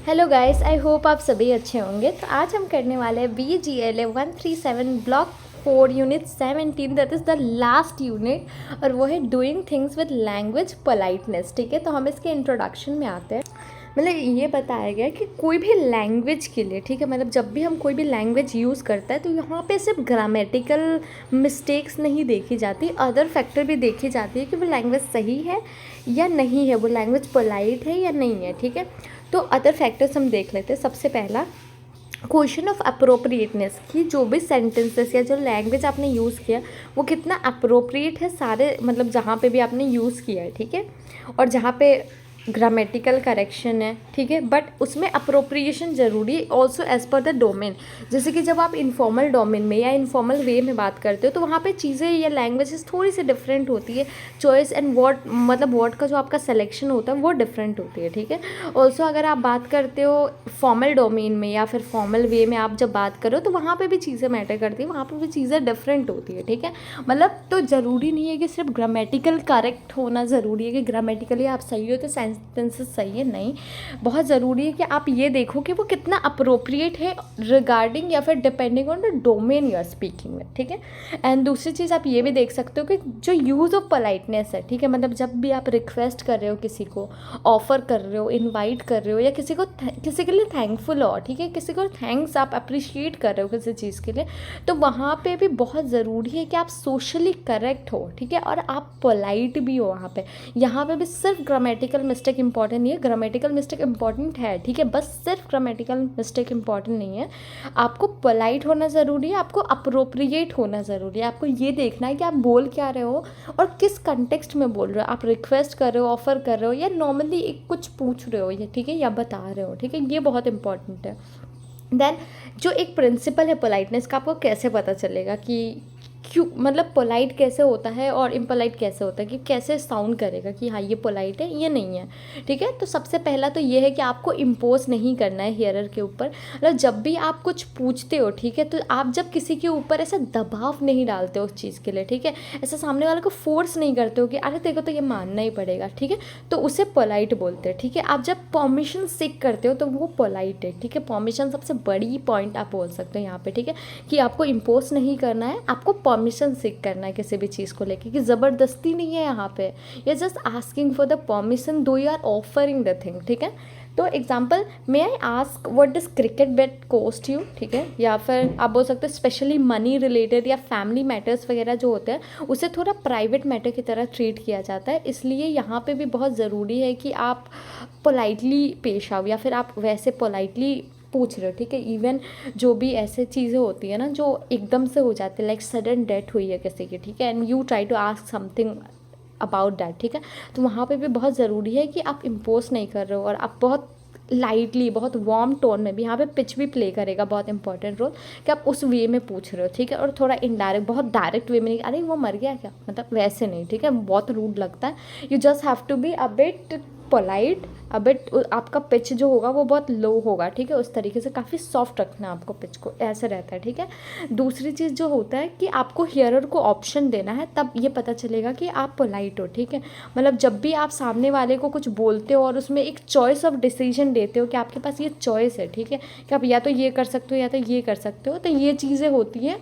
Hello guys, I hope आप सभी अच्छे होंगे। तो आज हम करने वाले हैं BGLA 137 block 4 unit 17, that is the last unit, और वो है doing things with language politeness. ठीक है, तो हम इसके इंट्रोडक्शन में आते हैं। मतलब ये बताया गया कि कोई भी लैंग्वेज के लिए, ठीक है, मतलब जब भी हम कोई भी लैंग्वेज यूज़ करता है तो यहाँ पे सिर्फ ग्रामेटिकल मिस्टेक्स नहीं देखी जाती, अदर फैक्टर भी देखी जाती है कि वो लैंग्वेज सही है या नहीं है, वो लैंग्वेज पोलाइट है या नहीं है। ठीक है, तो अदर फैक्टर्स हम देख लेते हैं। सबसे पहला क्वेश्चन ऑफ अप्रोप्रिएटनेस, कि जो भी सेंटेंसेस या जो लैंग्वेज आपने यूज़ किया वो कितना अप्रोप्रिएट है सारे, मतलब जहाँ पे भी आपने यूज़ किया है। ठीक है, और जहाँ पे ग्रामेटिकल करेक्शन है, ठीक है, बट उसमें अप्रोप्रिएशन ज़रूरी है also as per the domain. जैसे कि जब आप इनफॉर्मल डोमेन में या इनफॉर्मल वे में बात करते हो तो वहाँ पे चीज़ें या लैंग्वेजेस थोड़ी सी डिफरेंट होती है। चॉइस एंड वर्ड, मतलब वर्ड का जो आपका सिलेक्शन होता है वो डिफरेंट होती है। ठीक है, ऑल्सो अगर आप बात करते हो फॉर्मल डोमेन में या फिर फॉर्मल वे में आप जब बात करो तो वहाँ पे भी चीज़ें मैटर करती है, वहाँ पे भी चीज़ें डिफरेंट होती है। ठीक है, मतलब तो ज़रूरी नहीं है कि सिर्फ ग्रामेटिकल करेक्ट होना ज़रूरी है कि ग्रामेटिकली आप सही हो तो सेंटेंसेस सही है, नहीं। बहुत ज़रूरी है कि आप ये देखो कि वो कितना अप्रोप्रिएट है रिगार्डिंग या फिर depending on the domain you are speaking में। ठीक है, एंड दूसरी चीज़ आप ये भी देख सकते हो कि जो यूज़ ऑफ पोलाइटनेस है, ठीक है, मतलब जब भी आप रिक्वेस्ट कर रहे हो, किसी को ऑफ़र कर रहे हो, इनवाइट कर रहे हो, या किसी के लिए थैंकफुल हो, ठीक है, किसी को थैंक्स आप अप्रिशिएट कर रहे हो किसी चीज़ के लिए, तो वहाँ पे भी बहुत ज़रूरी है कि आप सोशली करेक्ट हो। ठीक है, और आप पोलाइट भी हो वहाँ पे। यहाँ पे भी सिर्फ ग्रामेटिकल मिस्टेक इंपॉर्टेंट नहीं है, ग्रामेटिकल मिस्टेक इंपॉर्टेंट है, ठीक है, बस सिर्फ ग्रामेटिकल मिस्टेक इंपॉर्टेंट नहीं है। आपको पोलाइट होना ज़रूरी है, आपको अप्रोप्रिएट होना ज़रूरी है। आपको ये देखना है कि आप बोल क्या रहे हो और किस कंटेक्स्ट में बोल रहे हो। आप रिक्वेस्ट कर रहे हो, ऑफ़र कर रहे हो, या नॉर्मली एक कुछ पूछ रहे हो, ये ठीक है, या बता रहे हो। ठीक है, ये बहुत इंपॉर्टेंट है। देन जो एक प्रिंसिपल है पोलाइटनेस का, आपको कैसे पता चलेगा कि क्यों, मतलब पोलाइट कैसे होता है और इम्पोलाइट कैसे होता है, कि कैसे साउंड करेगा कि हाँ ये पोलाइट है ये नहीं है। ठीक है, तो सबसे पहला तो ये है कि आपको इम्पोज नहीं करना है हियरर के ऊपर। मतलब जब भी आप कुछ पूछते हो, ठीक है, तो आप जब किसी के ऊपर ऐसा दबाव नहीं डालते हो उस चीज़ के लिए, ठीक है, ऐसा सामने वाले को फोर्स नहीं करते हो कि अरे तेरे को तो ये मानना ही पड़ेगा। ठीक है, तो उसे पोलाइट बोलते हैं। ठीक है, आप जब परमिशन सीख करते हो तो वो पोलाइट है। ठीक है, परमिशन सबसे बड़ी पॉइंट आप बोल सकते हो यहाँ पे। ठीक है, कि आपको इम्पोज नहीं करना है, आपको परमिशन सीख करना है किसी भी चीज़ को लेके, कि ज़बरदस्ती नहीं है यहाँ पे, या just asking for the permission do you are offering the thing. ठीक है, तो example, may I ask what does cricket bat cost you. ठीक है, या फिर आप बोल सकते हो स्पेशली मनी रिलेटेड या फैमिली मैटर्स वगैरह जो होते हैं उसे थोड़ा प्राइवेट मैटर की तरह ट्रीट किया जाता है, इसलिए यहाँ पे भी बहुत ज़रूरी है कि आप पोलाइटली पेश आओ, या फिर आप वैसे पोलाइटली पूछ रहे हो। ठीक है, इवन जो भी ऐसे चीज़ें होती है ना जो एकदम से हो जाती है, लाइक सडन डेथ हुई है किसी की, ठीक है, and you try to ask something about that. ठीक है, तो वहाँ पे भी बहुत ज़रूरी है कि आप इम्पोज नहीं कर रहे हो और आप बहुत लाइटली, बहुत वार्म टोन में भी, यहाँ पे पिच भी प्ले करेगा बहुत इंपॉर्टेंट रोल, कि आप उस वे में पूछ रहे हो। ठीक है, और थोड़ा इनडायरेक्ट, बहुत डायरेक्ट वे में नहीं, अरे वो मर गया क्या, मतलब वैसे नहीं। ठीक है, बहुत रूड लगता है। You just have to be a bit polite, a bit, आपका पिच जो होगा वो बहुत लो होगा। ठीक है, उस तरीके से काफ़ी सॉफ्ट रखना है आपको पिच को, ऐसे रहता है। ठीक है, दूसरी चीज़ जो होता है कि आपको हियरर को ऑप्शन देना है, तब ये पता चलेगा कि आप पोलाइट हो। ठीक है, मतलब जब भी आप सामने वाले को कुछ बोलते हो और उसमें एक चॉइस ऑफ डिसीजन देते हो कि आपके पास ये चॉइस है, ठीक है, कि आप या तो ये कर सकते हो या तो ये कर सकते हो, तो ये चीज़ें होती हैं।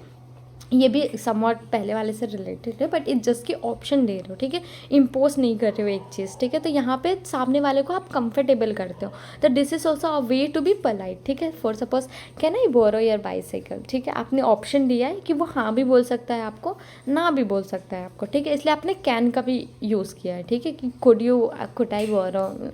ये भी समवॉट पहले वाले से रिलेटेड है, बट इट जस्ट की ऑप्शन दे रहे हो। ठीक है, इम्पोज नहीं कर रहे हो एक चीज़। ठीक है, तो यहाँ पे सामने वाले को आप कंफर्टेबल करते हो, तो this is also a way to be polite. ठीक है, for suppose can I borrow your bicycle. ठीक है, आपने ऑप्शन दिया है कि वो हाँ भी बोल सकता है आपको, ना भी बोल सकता है आपको। ठीक है, इसलिए आपने कैन का भी यूज़ किया है। ठीक है, कि कुड आई बोरो,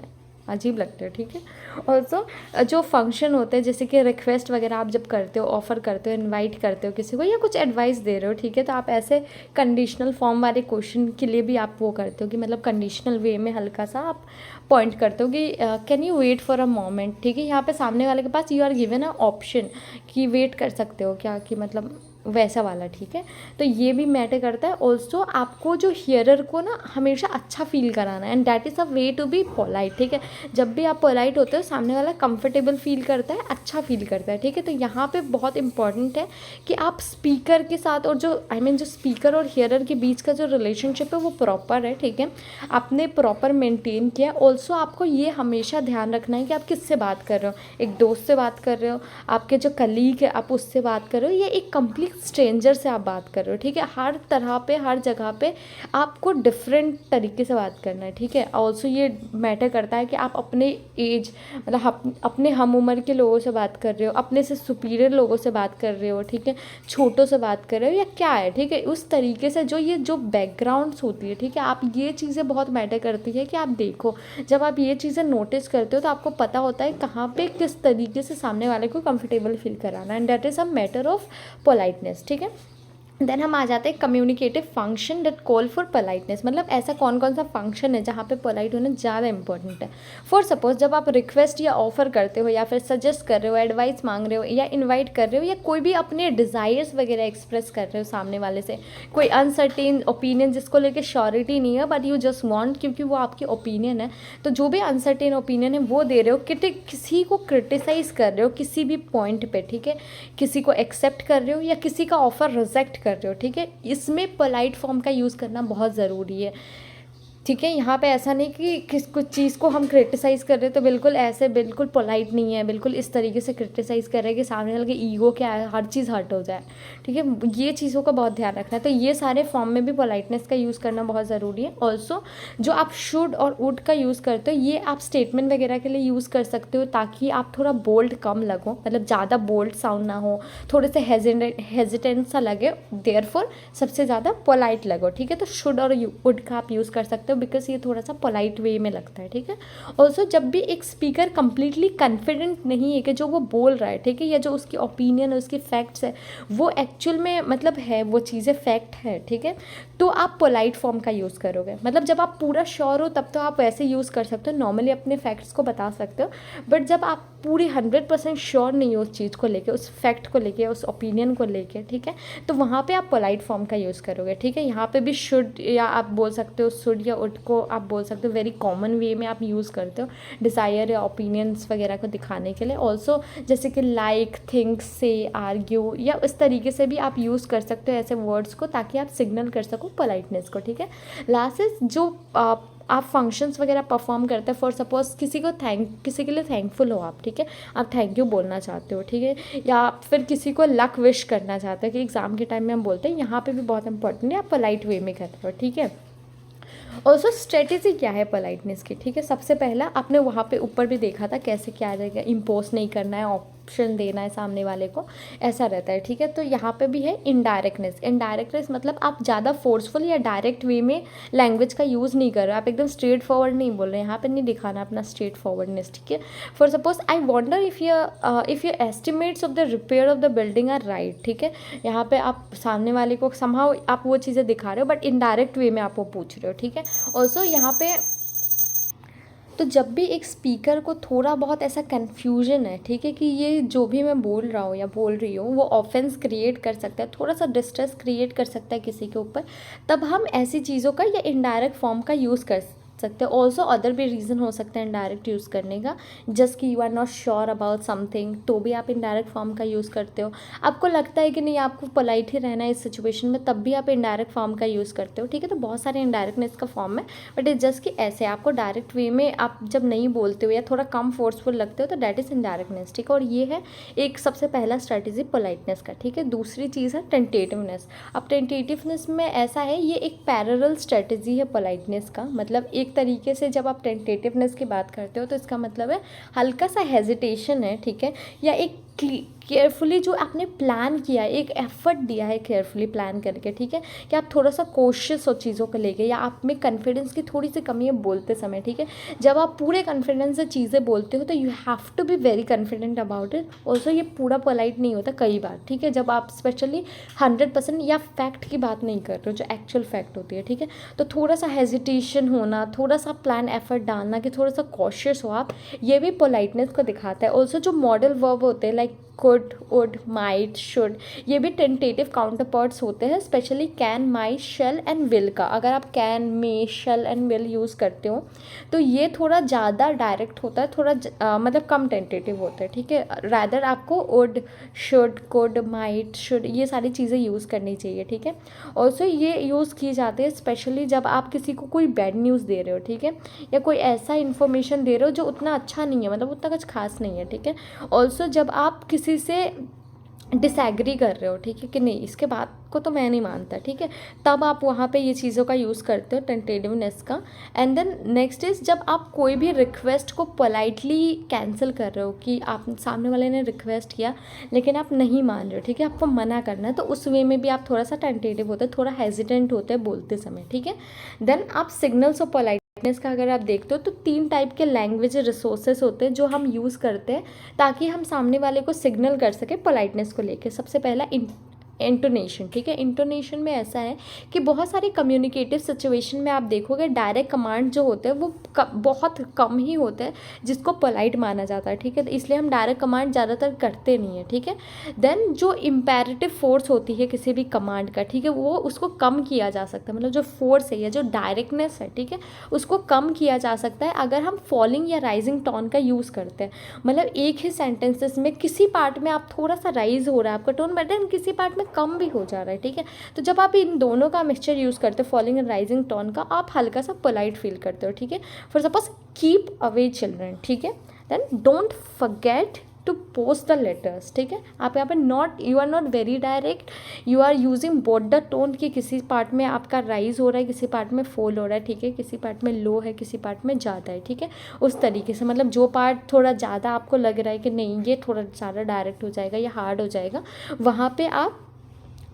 अजीब लगता है। ठीक है, ऑल्सो जो फंक्शन होते हैं, जैसे कि रिक्वेस्ट वगैरह आप जब करते हो, ऑफ़र करते हो, इनवाइट करते हो किसी को, या कुछ एडवाइस दे रहे हो, ठीक है, तो आप ऐसे कंडीशनल फॉर्म वाले क्वेश्चन के लिए भी आप वो करते हो कि मतलब कंडीशनल वे में हल्का सा आप पॉइंट करते हो कि can you wait for a moment. ठीक है, यहाँ पे सामने वाले के पास you are given a option कि वेट कर सकते हो क्या, कि मतलब वैसा वाला, ठीक है। तो ये भी मैटर करता है। ऑल्सो आपको जो हियरर को ना हमेशा अच्छा फील कराना है, and that is a way to be polite, ठीक है। जब भी आप पोलाइट होते हो सामने वाला कंफर्टेबल फील करता है, अच्छा फील करता है, ठीक है। तो यहाँ पे बहुत इंपॉर्टेंट है कि आप स्पीकर के साथ और जो जो स्पीकर और हियरर के बीच का जो रिलेशनशिप है वो प्रॉपर है, ठीक है। आपने प्रॉपर मेंटेन किया। ऑल्सो आपको ये हमेशा ध्यान रखना है कि आप किससे बात कर रहे हो, एक दोस्त से बात कर रहे हो, आपके जो कलीग है आप उससे बात कर रहे हो, या एक कंप्लीट स्ट्रेंजर से आप बात कर रहे हो, ठीक है। हर तरह पे, हर जगह पे आपको डिफरेंट तरीके से बात करना है, ठीक है। ऑल्सो ये मैटर करता है कि आप अपने एज मतलब अपने हम उम्र के लोगों से बात कर रहे हो, अपने से सुपीरियर लोगों से बात कर रहे हो, ठीक है, छोटों से बात कर रहे हो या क्या है, ठीक है। उस तरीके से जो बैकग्राउंड्स होती है, ठीक है, आप ये चीज़ें बहुत मैटर करती है कि आप देखो। जब आप ये चीज़ें नोटिस करते हो तो आपको पता होता है कहाँ पे किस तरीके से सामने वाले को कंफर्टेबल फील कराना, and that is a matter of politeness, ठीक है। देन हम आ जाते हैं communicative function that call for politeness. मतलब ऐसा कौन कौन सा फंक्शन है जहाँ पे पोलाइट होना ज़्यादा इंपॉर्टेंट है। फॉर सपोज जब आप रिक्वेस्ट या ऑफर करते हो, या फिर सजेस्ट कर रहे हो, एडवाइस मांग रहे हो, या इनवाइट कर रहे हो, या कोई भी अपने डिज़ायर्स वगैरह एक्सप्रेस कर रहे हो सामने वाले से, कोई अनसर्टेन ओपिनियन जिसको लेके श्योरिटी नहीं है बट यू जस्ट वांट, क्योंकि वो आपकी ओपिनियन है, तो जो भी अनसर्टेन ओपिनियन है वो दे रहे हो, किसी को क्रिटिसाइज़ कर रहे हो किसी भी पॉइंट पे, ठीक है, किसी को एक्सेप्ट कर रहे हो या किसी का ऑफर रिजेक्ट कर रहे हो, ठीक है। इसमें पोलाइट फॉर्म का यूज़ करना बहुत ज़रूरी है, ठीक है। यहाँ पे ऐसा नहीं कि कुछ चीज़ को हम क्रिटिसाइज़ कर रहे हैं तो बिल्कुल ऐसे बिल्कुल पोलाइट नहीं है, बिल्कुल इस तरीके से क्रिटिसाइज़ कर रहे हैं कि सामने वाले के ईगो क्या है, हर चीज़ हर्ट हो जाए, ठीक है। ये चीज़ों का बहुत ध्यान रखना है। तो ये सारे फॉर्म में भी पोलाइटनेस का यूज़ करना बहुत ज़रूरी है। ऑल्सो जो आप शुड और वुड का यूज़ करते हो, ये आप स्टेटमेंट वगैरह के लिए यूज़ कर सकते हो ताकि आप थोड़ा बोल्ड कम लगो, मतलब ज़्यादा बोल्ड साउंड ना हो, थोड़े से हेजिटेंट सा लगे, देयरफॉर सबसे ज़्यादा पोलाइट लगो, ठीक है। तो शुड और वुड का आप यूज़ कर सकते हो बिकॉज ये थोड़ा सा पोलाइट वे में लगता है, ठीक है। ऑल्सो जब भी एक स्पीकर कंप्लीटली कॉन्फिडेंट नहीं है कि जो वो बोल रहा है, ठीक है, या जो उसकी ओपिनियन है, उसकी फैक्ट्स है, वो एक्चुअल में मतलब है, वो चीज़ें फैक्ट है, ठीक है, तो आप पोलाइट फॉर्म का यूज़ करोगे। मतलब जब आप पूरा श्योर हो तब तो आप वैसे यूज़ कर सकते हो, नॉर्मली अपने फैक्ट्स को बता सकते हो, बट जब आप पूरी 100% श्योर नहीं हो उस चीज़ को लेके, उस फैक्ट को लेके, उस ओपिनियन को लेके, ठीक है, तो वहाँ पे आप पोलाइट फॉर्म का यूज़ करोगे, ठीक है। यहाँ पे भी शुड, या आप बोल सकते हो शुड या उड को आप बोल सकते हो वेरी कॉमन वे में आप यूज़ करते हो डिज़ायर या ओपिनियंस वगैरह को दिखाने के लिए। ऑल्सो जैसे कि लाइक, थिंक, से, आर्ग्यू, या इस तरीके से भी आप यूज़ कर सकते हो ऐसे वर्ड्स को ताकि आप सिग्नल कर सको पोलाइटनेस को, ठीक है। लास्ट इज जो आप फंक्शंस वगैरह परफॉर्म करते हैं, फॉर सपोज किसी के लिए थैंकफुल हो आप, ठीक है, आप थैंक यू बोलना चाहते हो, ठीक है, या फिर किसी को लक विश करना चाहते हो कि एग्ज़ाम के टाइम में हम बोलते हैं, यहाँ पे भी बहुत इंपॉर्टेंट है आप पोलाइट वे में करते हो, ठीक है। ऑल्सो स्ट्रेटेजी क्या है पोलाइटनेस की, ठीक है। सबसे पहला आपने वहाँ पे ऊपर भी देखा था कैसे क्या रहेगा, इम्पोज नहीं करना है, ऑप्शन देना है सामने वाले को, ऐसा रहता है, ठीक है। तो यहाँ पे भी है इनडायरेक्टनेस मतलब आप ज़्यादा फोर्सफुल या डायरेक्ट वे में लैंग्वेज का यूज़ नहीं कर रहे हो, आप एकदम स्ट्रेट फॉरवर्ड नहीं बोल रहे हैं, यहाँ पे नहीं दिखाना अपना स्ट्रेट फॉरवर्डनेस, ठीक है। For suppose I wonder if your estimates of the repair of the building are right, ठीक है, यहाँ पे आप सामने वाले को समहाउ आप वो चीज़ें दिखा रहे हो बट इनडायरेक्ट वे में आप वो पूछ रहे हो, ठीक है। ऑल्सो यहाँ पे तो जब भी एक स्पीकर को थोड़ा बहुत ऐसा कन्फ्यूजन है, ठीक है, कि ये जो भी मैं बोल रहा हूँ या बोल रही हूँ वो ऑफेंस क्रिएट कर सकता है, थोड़ा सा डिस्ट्रेस क्रिएट कर सकता है किसी के ऊपर, तब हम ऐसी चीज़ों का या इनडायरेक्ट फॉर्म का यूज़ कर सकते हैं। ऑल्सो अदर भी रीज़न हो सकता है इनडायरेक्ट यूज़ करने का, जस्ट कि you are not sure about something, तो भी आप इनडायरेक्ट फॉर्म का यूज़ करते हो। आपको लगता है कि नहीं आपको पोलाइट ही रहना है इस सिचुएशन में, तब भी आप इनडायरेक्ट फॉर्म का यूज़ करते हो, ठीक है। तो बहुत सारे इनडायरेक्टनेस का फॉर्म है, बट इट जस्ट कि ऐसे आपको डायरेक्ट वे में आप जब नहीं बोलते हो या थोड़ा कम फोर्सफुल लगते हो तो डैट इज़ इनडायरेक्टनेस, ठीक है। और ये है एक सबसे पहला स्ट्रैटेजी पोलाइटनेस का, ठीक है। दूसरी चीज़ है टेंटेटिवनेस। अब टेंटेटिवनेस में ऐसा है, ये एक पैरेलल स्ट्रैटेजी है पोलाइटनेस का, मतलब एक तरीके से जब आप टेंटेटिवनेस की बात करते हो तो इसका मतलब है हल्का सा हेजिटेशन है, ठीक है, या एक केयरफुली जो आपने प्लान किया है, एक एफर्ट दिया है केयरफुली प्लान करके, ठीक है, कि आप थोड़ा सा कोशिश हो चीज़ों को लेके, या आप में कॉन्फिडेंस की थोड़ी सी कमी है बोलते समय, ठीक है। जब आप पूरे कॉन्फिडेंस से चीज़ें बोलते हो तो you have to be very confident about it. Also ये पूरा पोलाइट नहीं होता कई बार, ठीक है, जब आप स्पेशली 100% या फैक्ट की बात नहीं कर रहे हो, जो एक्चुअल फैक्ट होती है, ठीक है। तो थोड़ा सा हेजिटेशन होना, थोड़ा सा प्लान एफर्ट डालना कि थोड़ा सा कॉशियस हो आप, ये भी पोलाइटनेस को दिखाता है। ऑल्सो जो मॉडल वर्ब होते हैं like could, would, might, should, ये भी टेंटेटिव काउंटर पार्ट्स होते हैं, specially can, may, shall and will का। अगर आप can, may, shall and will use करते हो तो ये थोड़ा ज़्यादा डायरेक्ट होता है, थोड़ा मतलब कम टेंटेटिव होता है, ठीक है। रैदर आपको would, should, could, might, should ये सारी चीज़ें यूज़ करनी चाहिए, ठीक है। ऑल्सो ये यूज़ की जाती है स्पेशली जब आप किसी को कोई बैड न्यूज़ दे रहे हो, ठीक है, या कोई ऐसा इन्फॉर्मेशन दे रहे हो जो उतना अच्छा नहीं है, मतलब उतना कुछ खास नहीं है, ठीक है। ऑल्सो जब आप किसी से डिसएग्री कर रहे हो, ठीक है, कि नहीं इसके बात को तो मैं नहीं मानता, ठीक है, तब आप वहाँ पे ये चीज़ों का यूज़ करते हो, टेंटेटिवनेस का। एंड देन नेक्स्ट इज़ जब आप कोई भी रिक्वेस्ट को पोलाइटली कैंसिल कर रहे हो, कि आप सामने वाले ने रिक्वेस्ट किया लेकिन आप नहीं मान रहे हो, ठीक है, आपको मना करना है, तो उस वे में भी आप थोड़ा सा टेंटेटिव होते हैं, थोड़ा हेजिटेंट होते हैं बोलते समय, ठीक है। देन आप सिग्नल्स ऑफ पोलाइट का अगर आप देखते हो तो 3 टाइप के लैंग्वेज रिसोर्सेज होते हैं जो हम यूज़ करते हैं ताकि हम सामने वाले को सिग्नल कर सके पोलाइटनेस को लेके। सबसे पहला इंटोनेशन, ठीक है। इंटोनेशन में ऐसा है कि बहुत सारी कम्युनिकेटिव सिचुएशन में आप देखोगे डायरेक्ट कमांड जो होते हैं वो बहुत कम ही होते हैं जिसको पोलाइट माना जाता है, ठीक है, तो इसलिए हम डायरेक्ट कमांड ज़्यादातर करते नहीं है, ठीक है। देन जो इम्पेरेटिव फोर्स होती है किसी भी कमांड का, ठीक है, वो उसको कम किया जा सकता है, मतलब जो फोर्स है या जो डायरेक्टनेस है, ठीक है, उसको कम किया जा सकता है अगर हम फॉलिंग या राइजिंग टोन का यूज़ करते हैं। मतलब एक ही सेंटेंसेस में किसी पार्ट में आप थोड़ा सा राइज हो रहा है आपका टोन, बट किसी पार्ट में कम भी हो जा रहा है, ठीक है। तो जब आप इन दोनों का मिक्सचर यूज़ करते हो फॉलिंग एंड राइजिंग टोन का, आप हल्का सा पोलाइट फील करते हो, ठीक है। For suppose keep away children, ठीक है। Then don't forget to post the letters, ठीक है। आप यहाँ पे not, you are not very direct, you are using both the tone, कि किसी पार्ट में आपका राइज हो रहा है, किसी पार्ट में फॉल हो रहा है, ठीक है, किसी पार्ट में लो है, किसी पार्ट में ज़्यादा है, ठीक है। उस तरीके से मतलब जो पार्ट थोड़ा ज़्यादा आपको लग रहा है कि नहीं ये थोड़ा ज़्यादा डायरेक्ट हो जाएगा या हार्ड हो जाएगा, वहाँ पे आप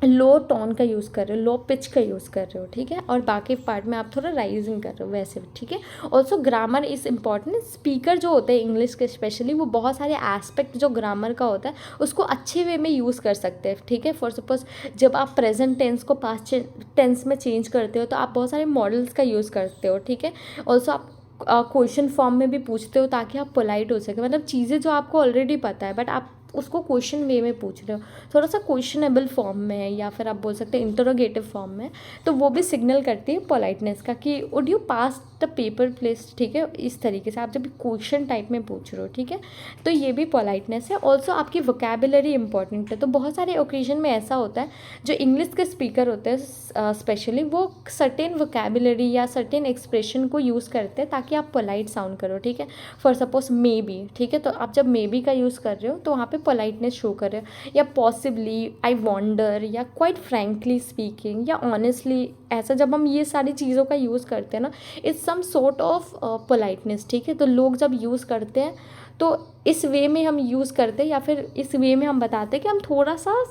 लो टोन का यूज़ कर रहे हो, लो पिच का यूज़ कर रहे हो, ठीक है, और बाकी पार्ट में आप थोड़ा राइजिंग कर रहे हो वैसे, ठीक है। Also grammar is important. Speaker जो होते हैं इंग्लिश के स्पेशली, वो बहुत सारे एस्पेक्ट जो ग्रामर का होता है उसको अच्छे वे में यूज़ कर सकते हैं, ठीक है। फॉर सपोज जब आप प्रेजेंट टेंस को पास्ट टेंस में चेंज करते हो तो आप बहुत सारे मॉडल्स का यूज़ करते हो, ठीक है। ऑल्सो आप क्वेश्चन फॉर्म में भी पूछते हो ताकि आप पोलाइट हो सके, मतलब चीज़ें जो आपको ऑलरेडी पता है बट आप उसको क्वेश्चन वे में पूछ रहे हो, थोड़ा सा क्वेश्चनेबल फॉर्म में है या फिर आप बोल सकते हैं इंटरोगेटिव फॉर्म में, तो वो भी सिग्नल करती है पोलाइटनेस का कि would you pass the paper place, ठीक है। इस तरीके से आप जब क्वेश्चन टाइप में पूछ रहे हो, ठीक है, तो ये भी पोलाइटनेस है। ऑल्सो आपकी वोकेबुलरी इंपॉर्टेंट है। तो बहुत सारे ओकेजन में ऐसा होता है जो इंग्लिश के स्पीकर होते हैं स्पेशली, वो सर्टेन वोकेबुलरी या सर्टेन एक्सप्रेशन को यूज़ करते हैं ताकि आप पोलाइट साउंड करो, ठीक है। फॉर सपोज मे बी, ठीक है, तो आप जब मे बी का यूज़ कर रहे हो तो वहाँ पे पोलाइटनेस शो कर रहे हो, या पॉसिबली, आई वॉन्डर, या क्वाइट फ्रैंकली स्पीकिंग, या ऑनेस्टली, ऐसा जब हम ये सारी चीज़ों का यूज़ करते हैं ना, it's some sort of politeness, ठीक है। तो लोग जब यूज़ करते हैं तो इस वे में हम यूज़ करते हैं या फिर इस वे में हम बताते हैं कि हम थोड़ा सा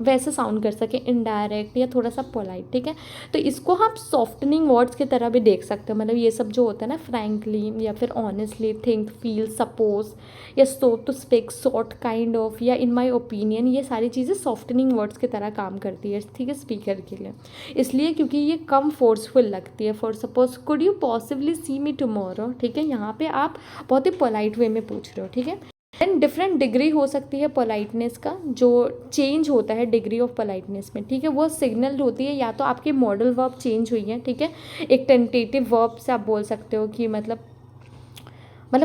वैसे साउंड कर सके, इनडायरेक्ट या थोड़ा सा पोलाइट, ठीक है। तो इसको हम सॉफ्टनिंग वर्ड्स की तरह भी देख सकते हैं, मतलब ये सब जो होता है ना, फ्रैंकली या फिर ऑनेस्टली, थिंक, फील, सपोज, या so to speak, sort, kind of, या इन माय ओपिनियन, ये सारी चीज़ें सॉफ्टनिंग वर्ड्स की तरह काम करती है, ठीक है, स्पीकर के लिए, इसलिए क्योंकि ये कम फोर्सफुल लगती है। For suppose could you possibly see me tomorrow, ठीक है, यहाँ पे आप बहुत ही पोलाइट वे में पूछ रहे हो, ठीक है। देन डिफरेंट डिग्री हो सकती है पोलाइटनेस का, जो चेंज होता है डिग्री ऑफ पोलाइटनेस में, ठीक है, वो सिग्नल होती है या तो आपकी मॉडल वर्ब चेंज हुई है, ठीक है। एक टेंटेटिव वर्ब से आप बोल सकते हो कि मतलब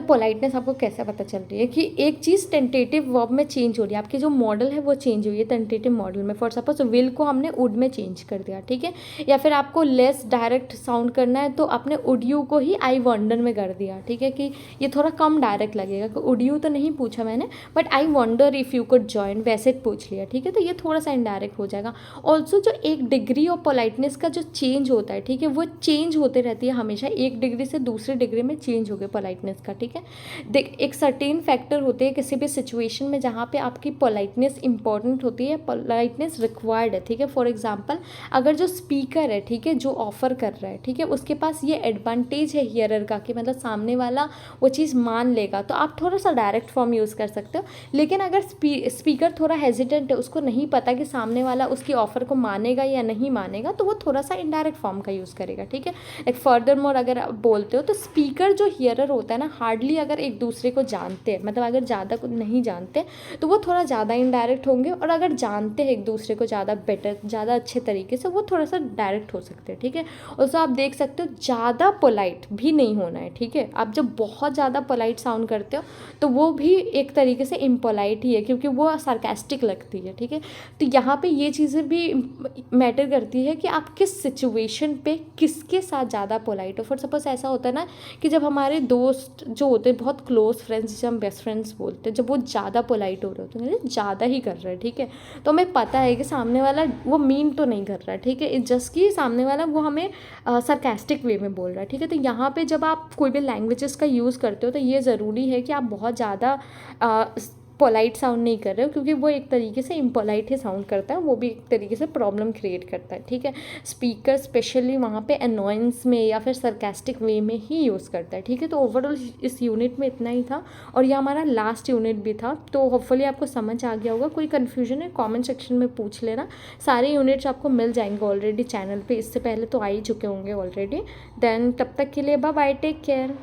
पोलाइटनेस आपको कैसे पता चल रही है कि एक चीज़ टेंटेटिव वर्ब में चेंज हो रही है, आपकी जो मॉडल है वो चेंज हुई है टेंटेटिव मॉडल में। फॉर सपोज विल को हमने वुड में चेंज कर दिया, ठीक है, या फिर आपको लेस डायरेक्ट साउंड करना है तो आपने वुड यू को ही आई वंडर में कर दिया, ठीक है, कि ये थोड़ा कम डायरेक्ट लगेगा कि वुड यू तो नहीं पूछा मैंने, but I wonder if you could join, वैसे पूछ लिया, ठीक है, तो ये थोड़ा सा इनडायरेक्ट हो जाएगा। ऑल्सो जो एक डिग्री ऑफ पोलाइटनेस का जो चेंज होता है, ठीक है, वो चेंज होते रहती है हमेशा, एक डिग्री से दूसरी डिग्री में चेंज हो गया पोलाइटनेस का, ठीक है। देख, एक सर्टेन फैक्टर होते हैं किसी भी सिचुएशन में जहाँ पे आपकी पोलाइटनेस इंपॉर्टेंट होती है, पोलाइटनेस रिक्वायर्ड है, ठीक है। फॉर एग्जांपल अगर जो स्पीकर है, ठीक है, जो ऑफर कर रहा है, ठीक है, उसके पास ये एडवांटेज है हियरर का कि मतलब सामने वाला वो चीज़ मान लेगा, तो आप थोड़ा सा डायरेक्ट फॉर्म यूज़ कर सकते हो। लेकिन अगर स्पीकर थोड़ा हेजिटेंट है, उसको नहीं पता कि सामने वाला उसकी ऑफर को मानेगा या नहीं मानेगा, तो वो थोड़ा सा इनडायरेक्ट फॉर्म का यूज़ करेगा, ठीक है। एक फर्दर मोर अगर आप बोलते हो तो स्पीकर जो हियरर होता है ना, हार्डली अगर एक दूसरे को जानते हैं, मतलब अगर ज़्यादा को नहीं जानते तो वो थोड़ा ज़्यादा इनडायरेक्ट होंगे, और अगर जानते हैं एक दूसरे को ज़्यादा बेटर, ज़्यादा अच्छे तरीके से, वो थोड़ा सा डायरेक्ट हो सकते हैं, ठीक है। और सो आप देख सकते हो ज़्यादा पोलाइट भी नहीं होना है, ठीक है। आप जब बहुत ज़्यादा पोलाइट साउंड करते हो तो वो भी एक तरीके से इम्पोलाइट ही है, क्योंकि वो सार्केस्टिक लगती है, ठीक है। तो यहाँ पे ये चीज़ें भी मैटर करती है कि आप किस सिचुएशन पे किसके साथ ज़्यादा पोलाइट हो। फॉर सपोज ऐसा होता है ना कि जब हमारे दोस्त जो होते हैं बहुत क्लोज फ्रेंड्स, जिसे हम बेस्ट फ्रेंड्स बोलते हैं, जब वो ज़्यादा पोलाइट हो रहे होते हैं, ज़्यादा ही कर रहे हैं, ठीक है, तो हमें पता है कि सामने वाला वो मीन तो नहीं कर रहा है, ठीक है, इट्स जस्ट कि सामने वाला वो हमें सरकास्टिक वे में बोल रहा है, ठीक है। तो यहाँ पे जब आप कोई भी लैंग्वेजेस का यूज़ करते हो तो ये ज़रूरी है कि आप बहुत ज़्यादा पोलाइट साउंड नहीं कर रहे हो, क्योंकि वो एक तरीके से इम्पोलाइट ही साउंड करता है, वो भी एक तरीके से प्रॉब्लम क्रिएट करता है, ठीक है। स्पीकर स्पेशली वहाँ पे अनोयंस में या फिर सरकास्टिक वे में ही यूज़ करता है, ठीक है। तो ओवरऑल इस यूनिट में इतना ही था, और ये हमारा लास्ट यूनिट भी था। तो होपफुली आपको समझ आ गया होगा। कोई कन्फ्यूजन है कॉमेंट सेक्शन में पूछ लेना। सारे यूनिट्स आपको मिल जाएंगे ऑलरेडी चैनल पर, इससे पहले तो आ ही चुके होंगे ऑलरेडी। देन तब तक के लिए बाय बाय, टेक केयर।